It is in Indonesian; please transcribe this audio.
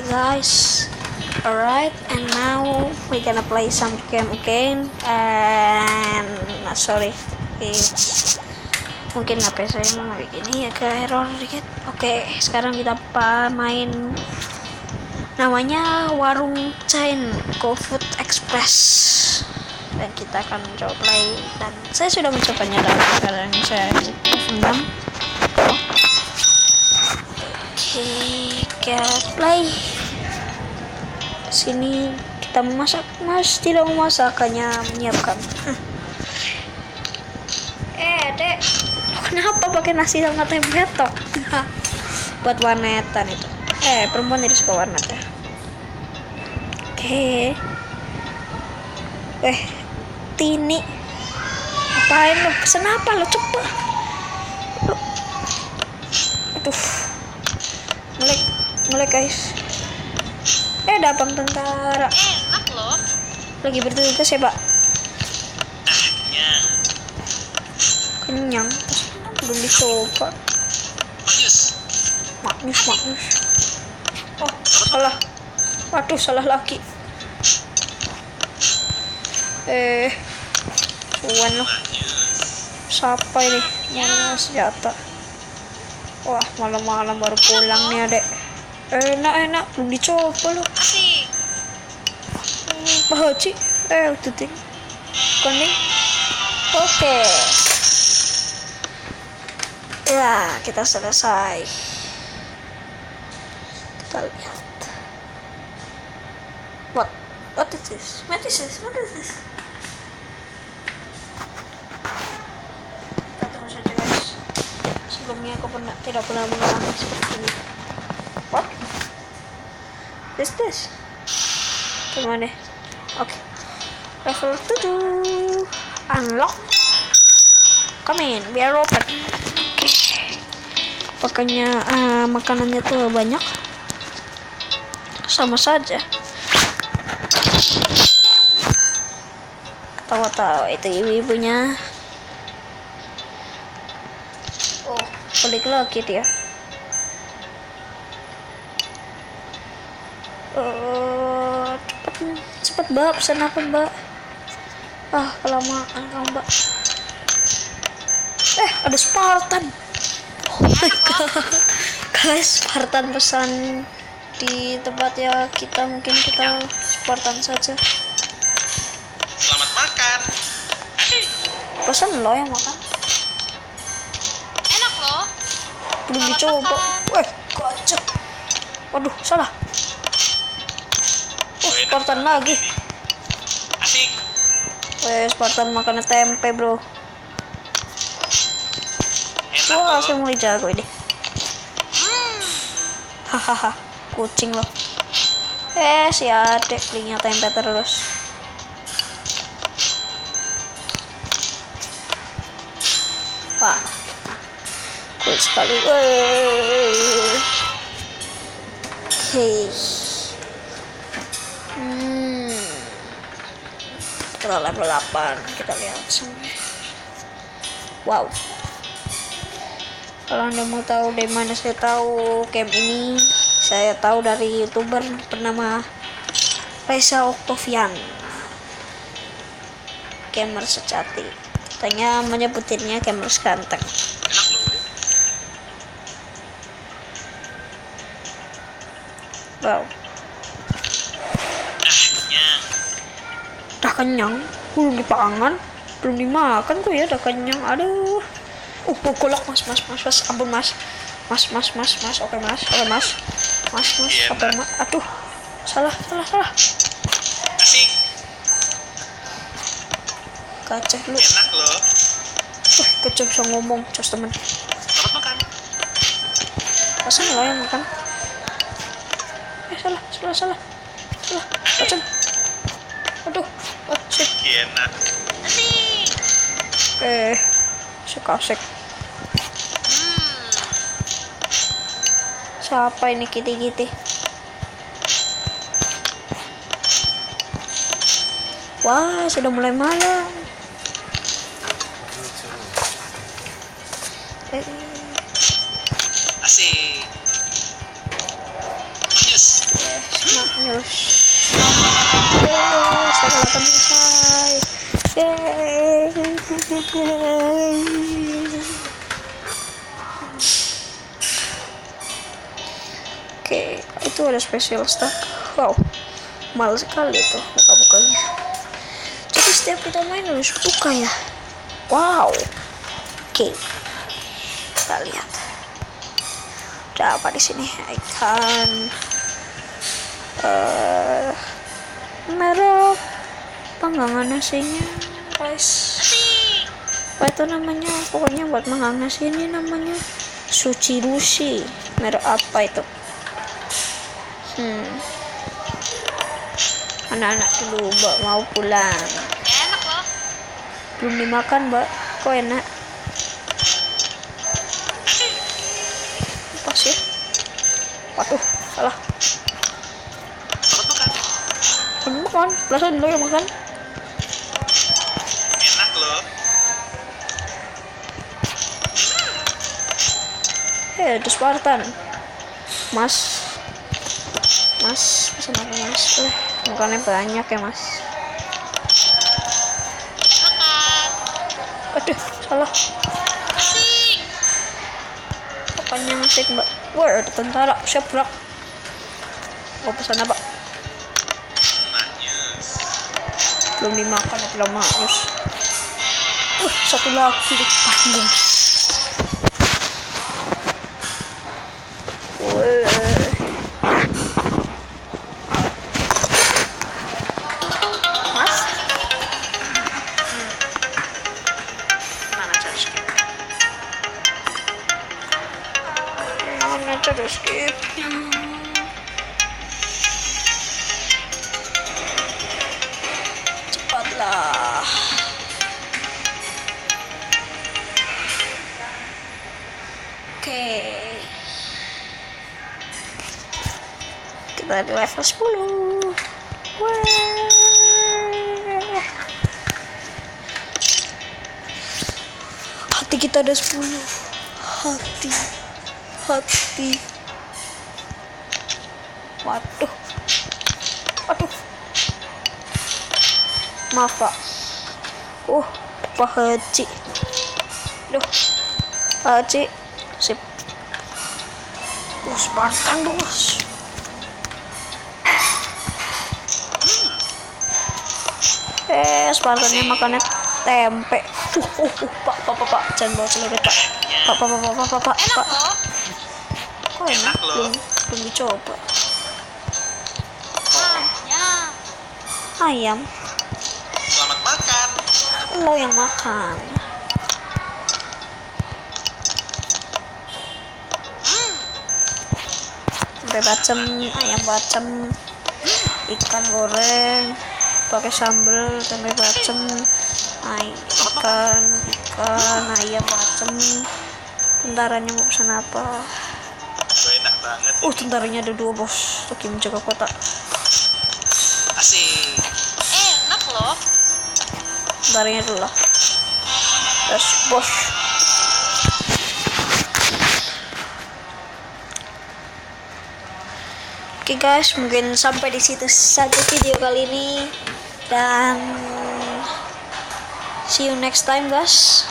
Okay guys, alright, and now we're gonna play some game again. And sorry, mungkin HP saya mau begini ya, ke error dikit. Oke, sekarang kita main namanya Warung Chain GoFood Express, dan kita akan coba play. Dan saya sudah mencobanya dan sekarang saya F6. Oke, kita play. Sini kita memasak, Mas tidak memasak, hanya menyiapkan. Dek, kenapa pakai nasi sama tempe tok? Buat warnetan itu. Perempuan jadi suka warnet ya. Oke. Tini, apain lo? Pesen apa lo? Cepet. Aduh, melek guys. Ada abang tentara. Enak loh. Lagi bertugas ya, Pak? Kenyang. Belum dicoba. Magnus. Oh, salah. Waduh, salah lagi. Cuan loh. Siapa ini? Mana senjata? Wah, malam-malam baru pulang nih, Adek. Enak, belum dicoba loh. Asik. Pak Haji, udah ting. Koning. Oke. Ya, kita selesai. Kita lihat. What is this? What is this? Kita terus saja guys. Sebelumnya aku tidak pernah mengalami seperti ini. What? Is this? Gimana? Oke. Level 7. Unlock. Come in, biar open. Pokoknya makanannya tuh banyak. Sama saja. Tahu itu ibu-ibunya. Oh, balik lagi dia. Cepet mbak, pesan apa mbak? Kelamaan kamu mbak. Ada Spartan. Oh my god, guys, Spartan pesan di tempat ya kita, mungkin kita Spartan saja. Selamat makan. Pesan lo yang makan. Enak loh. Belum dicoba. Gocek. Waduh, salah. Spartan lagi. Asik. Spartan makannya tempe, bro. Wah, saya mulai jago ini. Hahaha, kucing loh. Si adek belinya tempe terus. Wah, cool sekali. Oke. Kita level 8, kita lihat sampai. Wow. Kalau Anda mau tahu dari mana saya tahu game ini, saya tahu dari YouTuber bernama Reza Octavian, gamer sejati. Katanya menyebutinnya gamer ganteng. Enak loh. Wow. Udah kenyang, belum dipangan, belum dimakan tuh ya, udah kenyang. Aduh. Golok mas, ampun mas, oke mas, apa mas? Aduh, salah. Asik. Kacau lu. Enak loh. Kacau bisa ngomong, cos temen. Selamat makan. Pasang lo yang makan. Salah. Kacau. Aduh, kacau. Enak. Asik. Sekasek. Siapa ini Kitty? Wah, sudah mulai malam. Asik. Yes. terus. Setelah selesai. Yeay. Oke, itu ada special stack. Wow, mahal sekali tuh buka-bukanya. Jadi setiap kita main harus buka ya. Wow. Oke, kita lihat. Ada apa di sini? Ikan merek panggangan nasinya, guys. Apa itu namanya? Pokoknya buat manggang nasi ini namanya sushi rushi. Merek apa itu? Anak-anak dulu, Mbak mau pulang. Enak loh. Belum dimakan, Mbak. Kok enak? Pas ya. Waduh, salah. Selamat makan. Belum makan. Perasaan dulu yang makan. Enak loh. Itu Spartan. Mas, pesan apa Mas? Makannya banyak ya Mas. Makan. Aduh, salah. Asik. Makannya asik Mbak. Wah, ada tentara. Siap gerak. Mau pesan apa? Maknyus. Belum dimakan ya, belum maknyus. Satu lagi di panggung. Mas, Mana cara skip? mana cara skip? Cepatlah. Oke. Kita di level 10. Wah. Hati kita ada 10. Hati. Waduh. Maaf Pak. Pak Haji. Duh. Haji. Sip. Spartan bos. Spartannya makannya tempe. Pak, jangan bawa celurit Pak. Pak. Kok enak? Belum dicoba. Ayam. Selamat makan. Lo yang makan. Tempe bacem, ayam bacem, ikan goreng pakai sambal, tempe bacem, ikan, ayam bacem. Tentaranya mau pesan apa? Enak banget. Tentaranya ada 2 bos. Lagi menjaga kota. Asik. Enak loh. Tentaranya dulu lah. Terus bos. Oke guys, mungkin sampai di situ saja video kali ini dan see you next time guys.